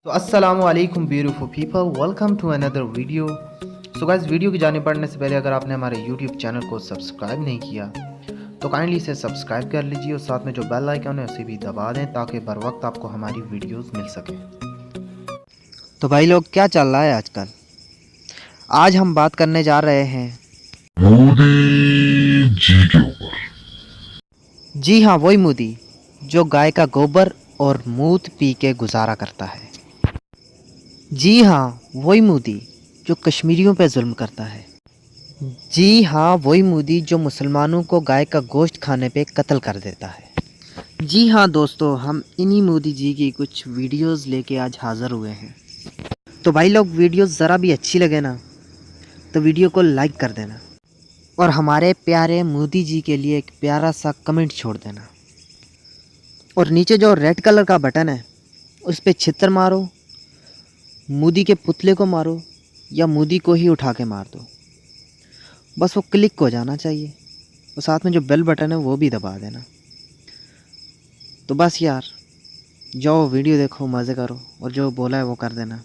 तो अस्सलाम वालेकुम beautiful people, welcome to another video. So guys, video की जाने बढ़ने से पहले अगर आपने हमारे यूट्यूब चैनल को सब्सक्राइब नहीं किया तो काइंडली इसे सब्सक्राइब कर लीजिए और साथ में जो बेल आइकन है उसे भी दबा दें ताकि बर वक्त आपको हमारी वीडियोस मिल सकें। तो भाई लोग, क्या चल रहा है आजकल? आज हम बात करने जा रहे हैं मोदी जी के ऊपर। जी हाँ, वही मोदी जो गाय का गोबर और मूत पी के गुजारा करता है। जी हाँ, वही मोदी जो कश्मीरियों पे जुल्म करता है। जी हाँ, वही मोदी जो मुसलमानों को गाय का गोश्त खाने पे कत्ल कर देता है। जी हाँ दोस्तों, हम इन्हीं मोदी जी की कुछ वीडियोस लेके आज हाज़िर हुए हैं। तो भाई लोग, वीडियो ज़रा भी अच्छी लगे ना तो वीडियो को लाइक कर देना और हमारे प्यारे मोदी जी के लिए एक प्यारा सा कमेंट छोड़ देना। और नीचे जो रेड कलर का बटन है उस पर छितर मारो, मोदी के पुतले को मारो या मोदी को ही उठा के मार दो, बस वो क्लिक हो जाना चाहिए। और साथ में जो बेल बटन है वो भी दबा देना। तो बस यार, जाओ वीडियो देखो, मज़े करो और जो बोला है वो कर देना।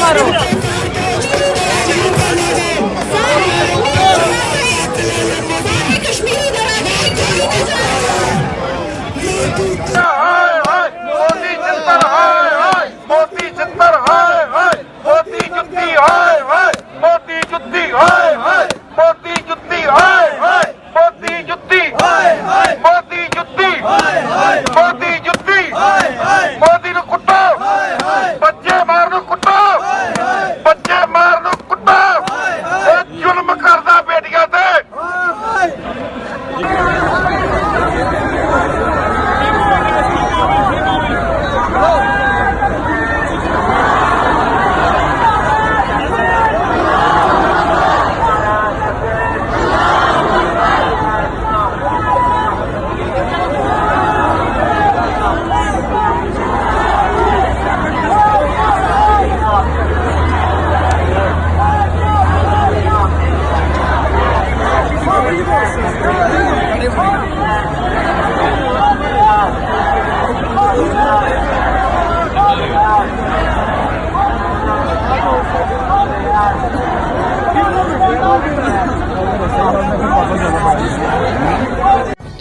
मारो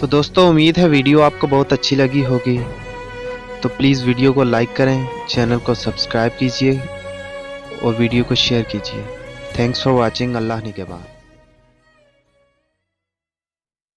तो दोस्तों, उम्मीद है वीडियो आपको बहुत अच्छी लगी होगी। तो प्लीज़ वीडियो को लाइक करें, चैनल को सब्सक्राइब कीजिए और वीडियो को शेयर कीजिए। Thanks for watching. अल्लाह निगहबान।